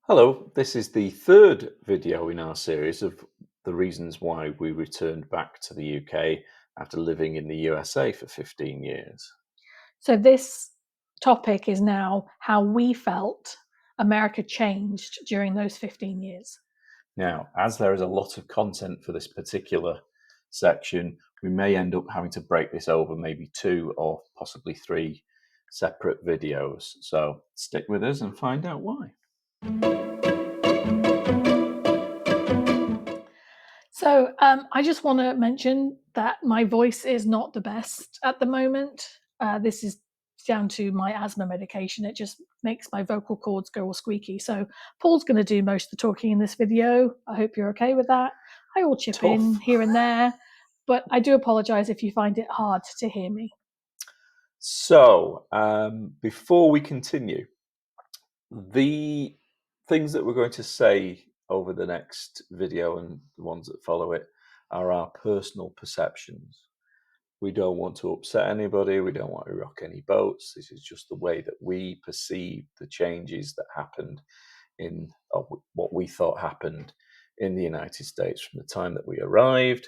Hello, this is the third video in our series of the reasons why we returned back to the UK after living in the USA for 15 years. So this topic is now how we felt America changed during those 15 years. Now, as there is a lot of content for this particular section, we may end up having to break this over maybe 2 or possibly 3 separate videos. So stick with us and find out why. So I just want to mention that my voice is not the best at the moment. This is down to my asthma medication. It just makes my vocal cords go all squeaky. So Paul's going to do most of the talking in this video. I hope you're okay with that. I will chip in here and there, but I do apologize if you find it hard to hear me. So, before we continue, the things that we're going to say over the next video and the ones that follow it are our personal perceptions. We don't want to upset anybody. We don't want to rock any boats. This is just the way that we perceive the changes that happened in what we thought happened in the United States from the time that we arrived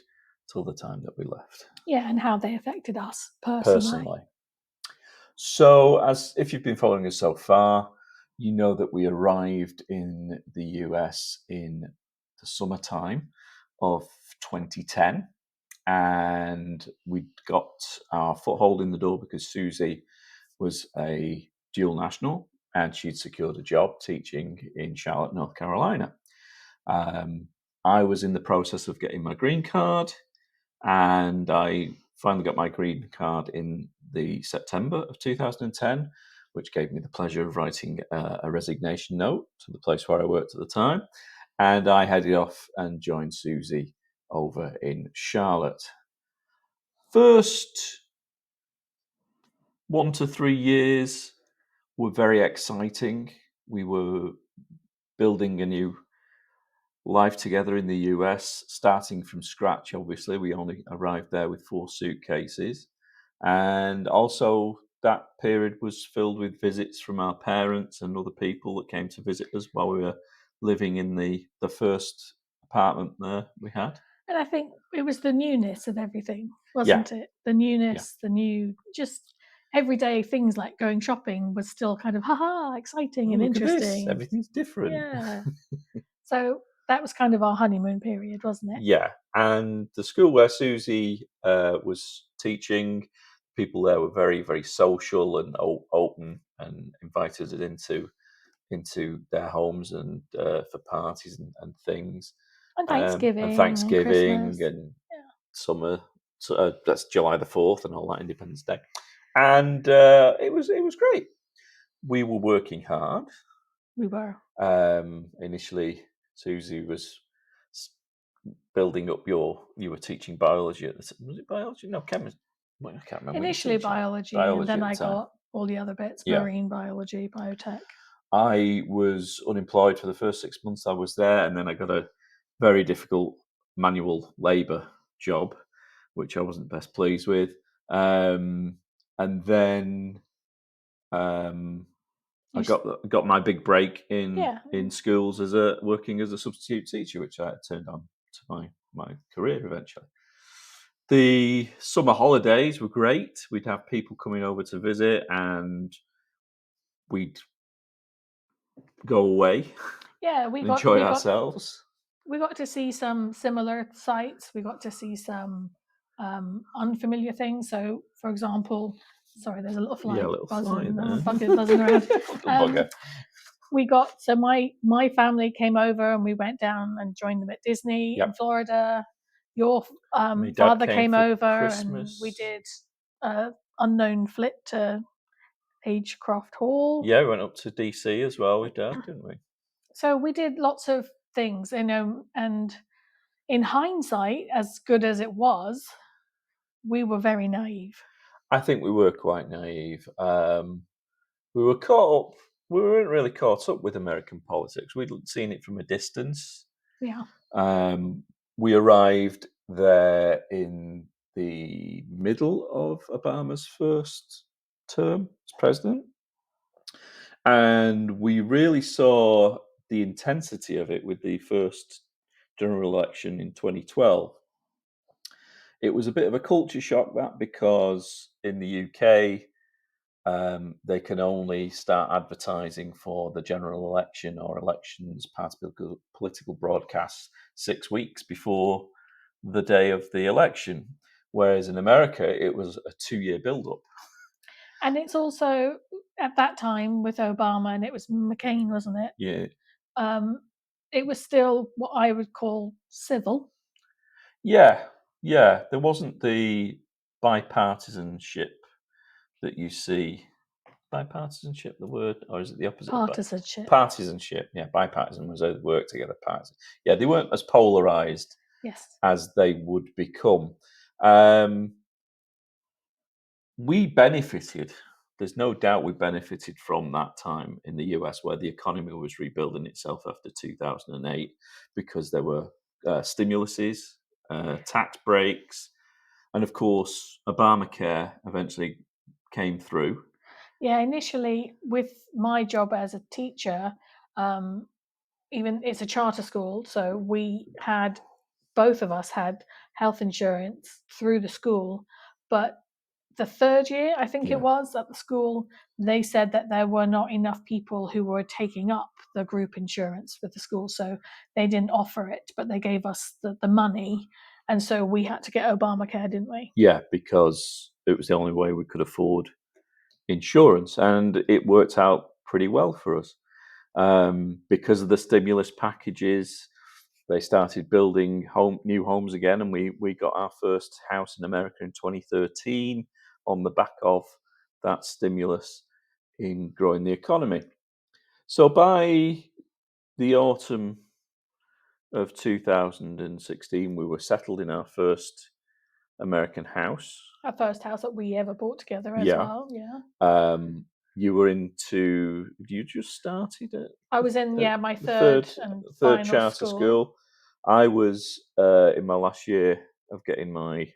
till the time that we left. Yeah, and how they affected us Personally. So, as if you've been following us so far, you know that we arrived in the US in the summertime of 2010, and we got our foothold in the door because Susie was a dual national and she'd secured a job teaching in Charlotte, North Carolina. I was in the process of getting my green card, and I finally got my green card in the September of 2010, which gave me the pleasure of writing a resignation note to the place where I worked at the time. And I headed off and joined Susie over in Charlotte. First 1 to 3 years were very exciting. We were building a new life together in the US, starting from scratch. Obviously, we only arrived there with 4 suitcases. And also, that period was filled with visits from our parents and other people that came to visit us while we were living in the first apartment there we had. And I think it was the newness of everything, wasn't it? The newness, the new, just everyday things like going shopping was still kind of, exciting and Look at this, interesting. everything's different. Yeah. So that was kind of our honeymoon period, wasn't it? Yeah, and the school where Susie was teaching, people there were very, very social and open, and invited us into their homes and for parties and things. And Thanksgiving And and Thanksgiving Christmas. and Yeah. summer. So, that's July the 4th and all that, Independence Day, and it was great. We were working hard. We were. Initially, Susie was building up you were teaching biology at the time. Was it biology? No, chemistry. Well, I can't remember. Initially biology, and then I got all the other bits, marine biology, biotech. I was unemployed for the first 6 months I was there, and then I got a very difficult manual labour job, which I wasn't best pleased with. And then I got my big break in schools as working as a substitute teacher, which I turned on to my career eventually. The summer holidays were great. We'd have people coming over to visit, and we'd go away. Yeah, enjoy ourselves. We got to see some similar sites. We got to see some unfamiliar things. So, for example, sorry, there's a little fly buzzing around. We got my family came over and we went down and joined them at Disney in Florida. Your father came over Christmas. And we did unknown flit to Agecroft Hall. Yeah, we went up to DC as well with Dad, didn't we? So we did lots of things, and in hindsight, as good as it was, we were very naive. I think we were quite naive. We were caught up. We weren't really caught up with American politics. We'd seen it from a distance. Yeah. We arrived there in the middle of Obama's first term as president, and we really saw the intensity of it with the first general election in 2012, it was a bit of a culture shock, that, because in the UK, they can only start advertising for the general election or elections past political broadcasts 6 weeks before the day of the election, whereas in America, it was a 2-year build-up. And it's also, at that time with Obama, and it was McCain, wasn't it? Yeah. It was still what I would call civil. Yeah. There wasn't the bipartisanship that you see. Bipartisanship, the word, or is it the opposite? Partisanship. Partisanship. Yeah, bipartisan was they work together. Partisan. Yeah, they weren't as polarized. Yes. As they would become. We benefited. There's no doubt we benefited from that time in the US, where the economy was rebuilding itself after 2008, because there were stimuluses, tax breaks, and of course, Obamacare eventually came through. Yeah, initially with my job as a teacher, even it's a charter school, so both of us had health insurance through the school, but the third year, I think it was, at the school, they said that there were not enough people who were taking up the group insurance with the school, so they didn't offer it, but they gave us the money, and so we had to get Obamacare, didn't we? Yeah, because it was the only way we could afford insurance, and it worked out pretty well for us. Because of the stimulus packages, they started building new homes again, and we got our first house in America in 2013 on the back of that stimulus in growing the economy. So by the autumn of 2016, we were settled in our first American house. Our first house that we ever bought together as well. Yeah. You were you just started at? I was in my third charter school. I was in my last year of getting my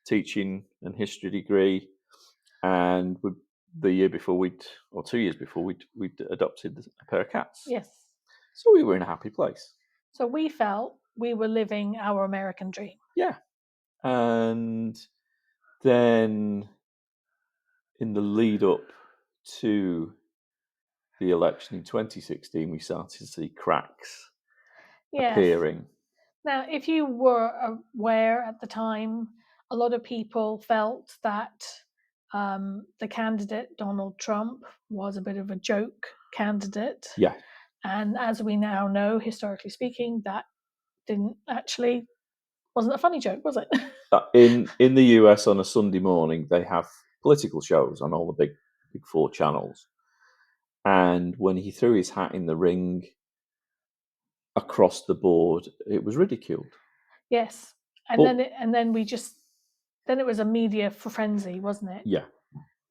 teaching and history degree, and the year before 2 years before we'd adopted a pair of cats. Yes. So we were in a happy place. So we felt we were living our American dream. Yeah. And then in the lead up to the election in 2016, we started to see cracks appearing. Now, if you were aware at the time, a lot of people felt that the candidate, Donald Trump, was a bit of a joke candidate. Yeah. And as we now know, historically speaking, that wasn't a funny joke, was it? In the US on a Sunday morning, they have political shows on all the big four channels. And when he threw his hat in the ring, across the board, it was ridiculed. Yes. And then it was a media frenzy, wasn't it? Yeah.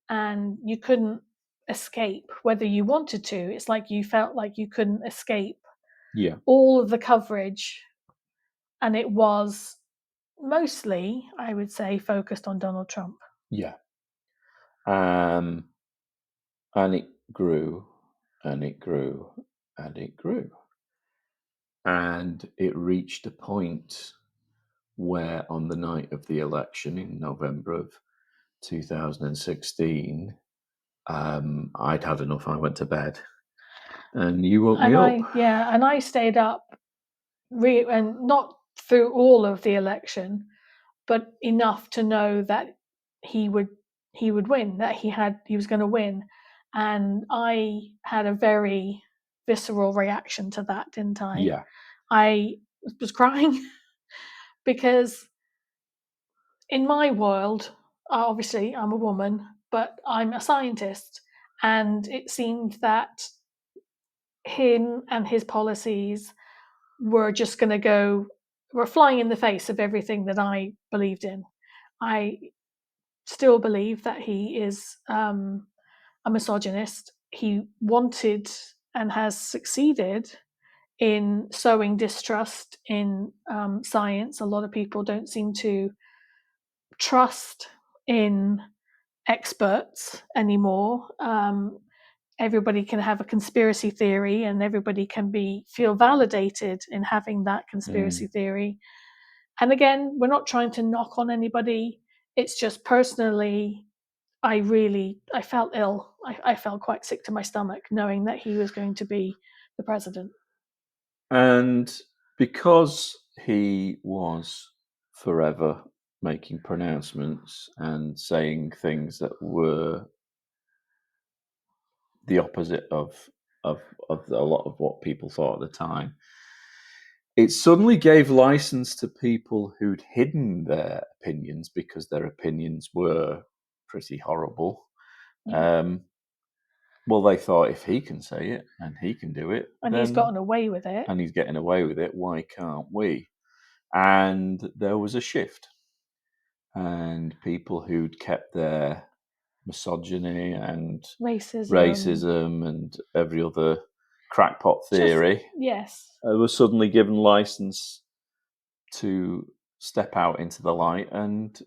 And you couldn't escape whether you wanted to. It's like you felt like you couldn't escape all of the coverage, and it was mostly, I would say, focused on Donald Trump. Yeah. And it grew, and it grew, and it grew. And it reached a point where on the night of the election in November of 2016, I'd had enough. I went to bed, and you woke me up. And I stayed up, and not through all of the election, but enough to know that he would win, that he was going to win, and I had a very visceral reaction to that, didn't I? Yeah. I was crying because in my world, obviously I'm a woman, but I'm a scientist, and it seemed that him and his policies were just going to were flying in the face of everything that I believed in. I still believe that he is a misogynist. He wanted and has succeeded in sowing distrust in science. A lot of people don't seem to trust in experts anymore. everybody can have a conspiracy theory and everybody can feel validated in having that conspiracy theory. And again, we're not trying to knock on anybody. It's just personally, I felt ill. I felt quite sick to my stomach knowing that he was going to be the president. And because he was forever making pronouncements and saying things that were the opposite of a lot of what people thought at the time, it suddenly gave license to people who'd hidden their opinions because their opinions were pretty horrible. Yeah. Well, they thought if he can say it and he can do it, And then, he's gotten away with it. and he's getting away with it, why can't we? And there was a shift. And people who'd kept their misogyny and racism and every other crackpot theory were suddenly given license to step out into the light and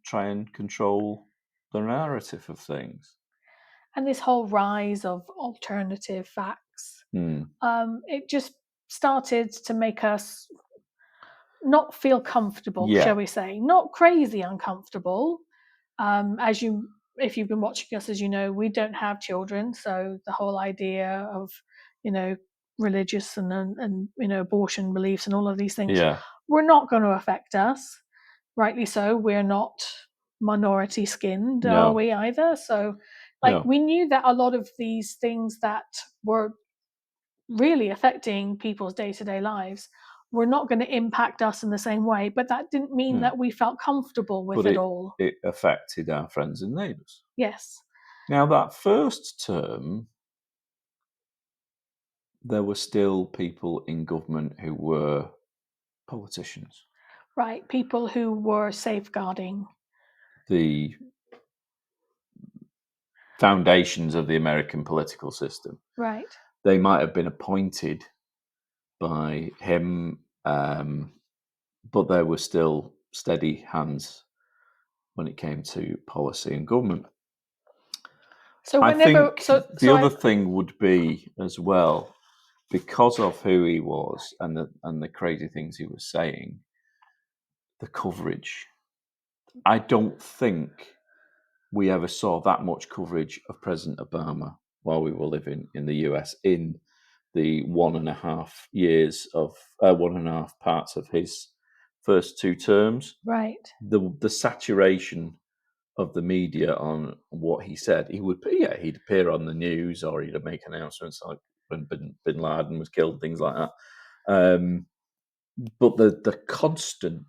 try and control the narrative of things. And this whole rise of alternative facts, it just started to make us not feel comfortable, shall we say. Not crazy uncomfortable. If you've been watching us, as you know, we don't have children. So the whole idea of, religious and abortion beliefs and all of these things were not going to affect us. Rightly so. We're not minority skinned, are we either? So we knew that a lot of these things that were really affecting people's day-to-day lives were not going to impact us in the same way, but that didn't mean that we felt comfortable with it all. It affected our friends and neighbours. Yes. Now, that first term, there were still people in government who were politicians. Right, people who were safeguarding the foundations of the American political system. Right. They might have been appointed by him, but there were still steady hands when it came to policy and government. So I think the other thing would be as well, because of who he was and the crazy things he was saying, the coverage. I don't think we ever saw that much coverage of President Obama while we were living in the US in the 1.5 years of 1.5 parts of his first two terms. Right. The saturation of the media on what he said, he'd appear on the news or he'd make announcements like when Bin Laden was killed, things like that. But the constant,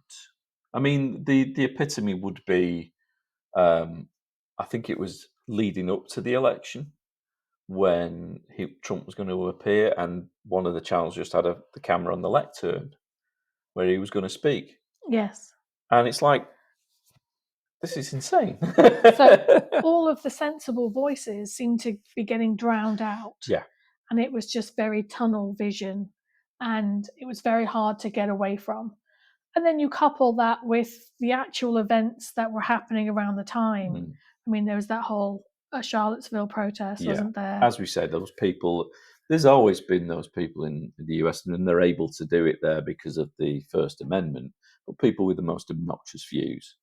I mean, the epitome would be, I think it was leading up to the election when Trump was going to appear, and one of the channels just had the camera on the lectern where he was going to speak. Yes. And it's like, this is insane. So all of the sensible voices seem to be getting drowned out. Yeah. And it was just very tunnel vision, and it was very hard to get away from. And then you couple that with the actual events that were happening around the time. I mean, there was that whole Charlottesville protest, wasn't there? As we said, those people, there's always been those people in the US, and they're able to do it there because of the First Amendment. But people with the most obnoxious views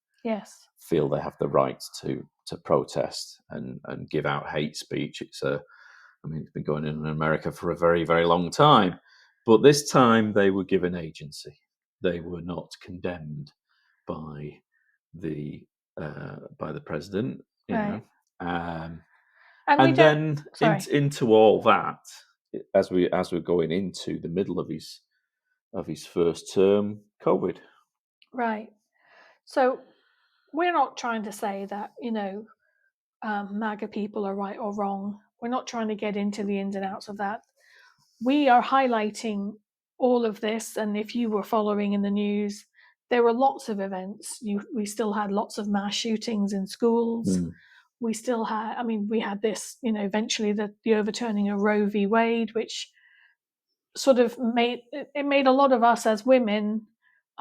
feel they have the right to protest and give out hate speech. It's been going on in America for a very, very long time. But this time they were given agency. They were not condemned by the president, you know. And then into all that, as we're going into the middle of his first term, COVID. Right. So we're not trying to say that, MAGA people are right or wrong. We're not trying to get into the ins and outs of that. We are highlighting all of this, and if you were following in the news, there were lots of events. We still had lots of mass shootings in schools. We still had, we had this, eventually the overturning of Roe v. Wade, which sort of made a lot of us as women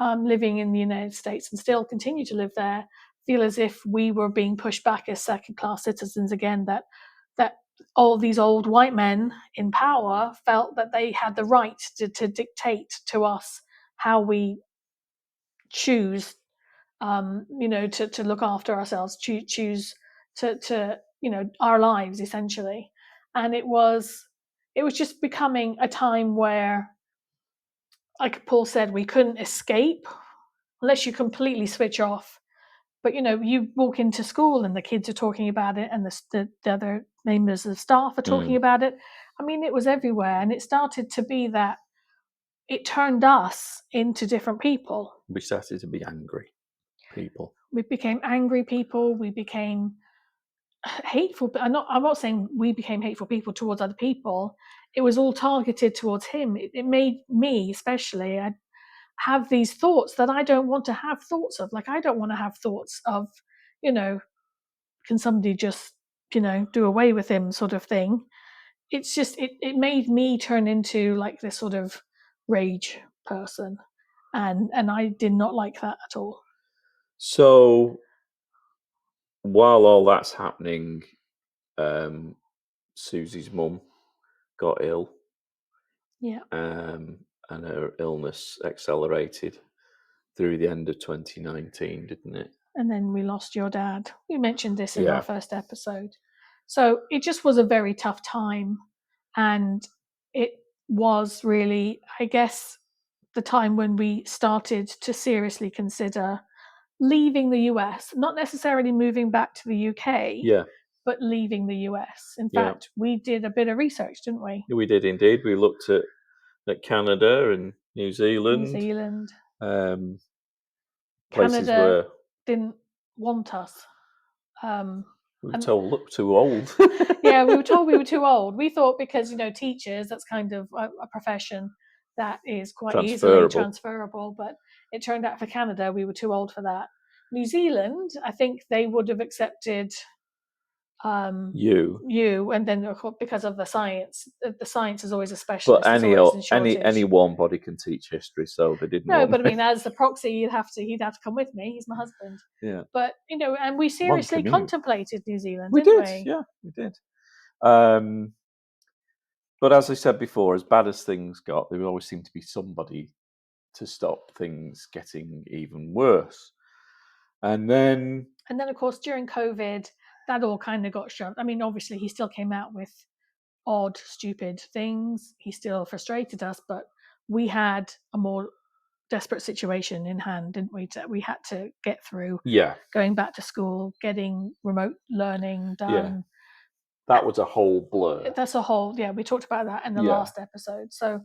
living in the United States and still continue to live there feel as if we were being pushed back as second-class citizens again, that all these old white men in power felt that they had the right to dictate to us how we choose, to look after ourselves, choose to our lives essentially. And it was just becoming a time where, like Paul said, we couldn't escape unless you completely switch off. But you walk into school and the kids are talking about it, and the other members of staff are talking about it. I mean, it was everywhere, and it started to be that it turned us into different people. We started to be angry people. We became angry people. We became hateful. I'm not saying we became hateful people towards other people. It was all targeted towards him. It made me, especially, I have these thoughts that I don't want to have thoughts of. Like, I don't want to have thoughts of, can somebody just, do away with him sort of thing. It's just, it made me turn into like this sort of rage person. And I did not like that at all. So while all that's happening, Susie's mum got ill. Yeah. And her illness accelerated through the end of 2019, didn't it? And then we lost your dad. We mentioned this in our first episode. So it just was a very tough time. And it was really, I guess, the time when we started to seriously consider leaving the US, not necessarily moving back to the UK, but leaving the US. In fact, we did a bit of research, didn't we? We did indeed. We looked at Canada and New Zealand. Places Canada where didn't want us. We were told, look, too old. Yeah, we were told we were too old. We thought because, teachers, that's kind of a profession that is quite easily transferable. But it turned out for Canada, we were too old for that. New Zealand, I think they would have accepted you, and then because of the science is always a specialist. But any warm body can teach history, so they didn't. No, but I mean, as the proxy, he'd have to come with me. He's my husband. Yeah. But and we seriously contemplated New Zealand. We didn't did. Yeah, we did. But as I said before, as bad as things got, there always seemed to be somebody to stop things getting even worse. And then, of course, during COVID, that all kind of got shoved. I mean, obviously, he still came out with odd, stupid things. He still frustrated us, but we had a more desperate situation in hand, didn't we? We had to get through. Yeah. Going back to school, getting remote learning done. Yeah. That was a whole blur. That's a whole, we talked about that in the last episode. So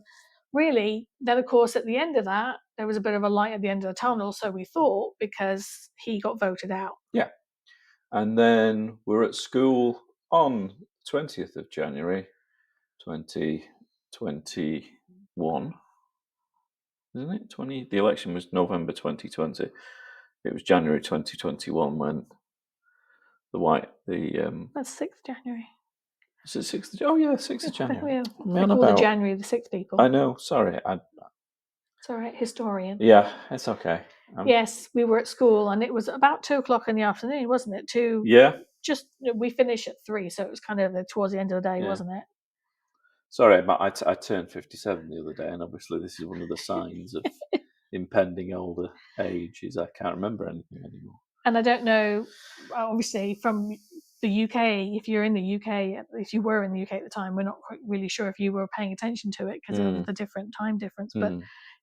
really, then of course, at the end of that, there was a bit of a light at the end of the tunnel, so we thought, because he got voted out. Yeah. And then we're at school on 20th of January, 2021. Isn't it? The election was November 2020. It was January 2021 when that's 6th January. Is it 6th? Oh yeah, 6th of January. I call the January the 6th people. I know. Sorry, it's all right, historian. Yeah, it's okay. Yes, we were at school, and it was about 2:00 in the afternoon, wasn't it? Just we finished at 3, so it was kind of towards the end of the day, wasn't it? Sorry, I turned 57 the other day, and obviously this is one of the signs of impending older age. Is I can't remember anything anymore. And I don't know, obviously, from the UK, if you're in the UK, if you were in the UK at the time, we're not quite really sure if you were paying attention to it because of the different time difference. But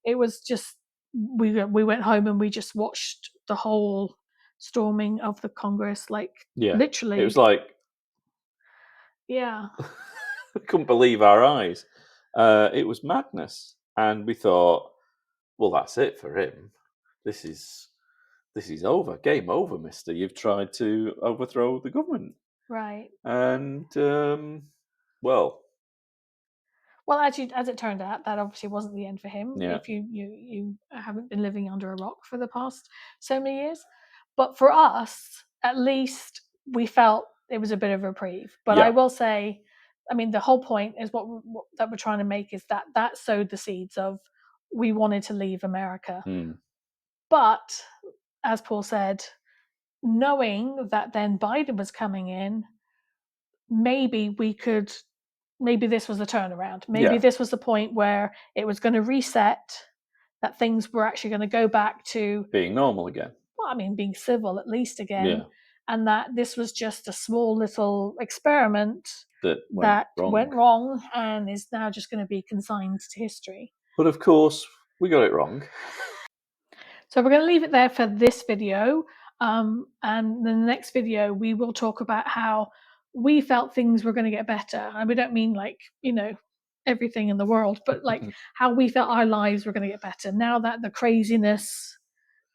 it was just, we went home and we just watched the whole storming of the Congress, literally. It was like, I couldn't believe our eyes. It was madness, and we thought, well, that's it for him. This is over. Game over, mister. You've tried to overthrow the government. Right. And, well, as it turned out, that obviously wasn't the end for him. Yeah. If you haven't been living under a rock for the past so many years. But for us, at least, we felt it was a bit of a reprieve. But I will say, I mean, the whole point is what that we're trying to make is that sowed the seeds of we wanted to leave America. But as Paul said, knowing that then Biden was coming in, maybe this was the turnaround. Maybe this was the point where it was going to reset, that things were actually going to go back to being normal again. Well, I mean, being civil at least again. And that this was just a small little experiment that went wrong and is now just going to be consigned to history. But of course, we got it wrong. So we're going to leave it there for this video. And in the next video, we will talk about how we felt things were going to get better. And we don't mean like, everything in the world, but like how we felt our lives were going to get better now that the craziness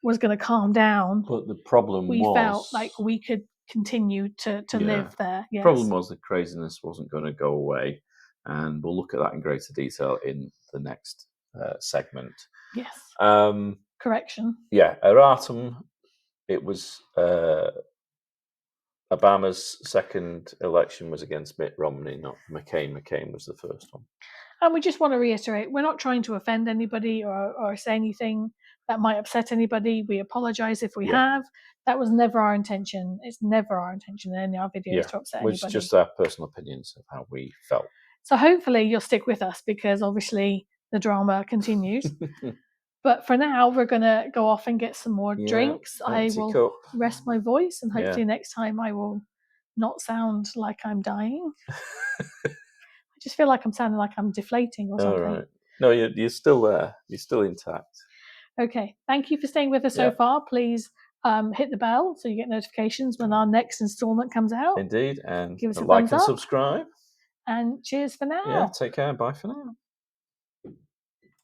was going to calm down. But the problem we felt like we could continue to live there. The problem was the craziness wasn't going to go away. And we'll look at that in greater detail in the next segment. Yes. Correction. Yeah, erratum. It was Obama's second election was against Mitt Romney, not McCain. McCain was the first one. And we just want to reiterate, we're not trying to offend anybody or say anything that might upset anybody. We apologize if we have. That was never our intention. It's never our intention in any of our videos to upset anybody. It's just our personal opinions of how we felt. So hopefully you'll stick with us because obviously the drama continues. But for now, we're going to go off and get some more drinks. I will rest my voice and hopefully next time I will not sound like I'm dying. I just feel like I'm sounding like I'm deflating or something. All right. No, you're still there. You're still intact. Okay. Thank you for staying with us so far. Please hit the bell so you get notifications when our next installment comes out. Indeed. And give us a like thumbs and up. subscribe. And cheers for now. Yeah, take care. Bye for now.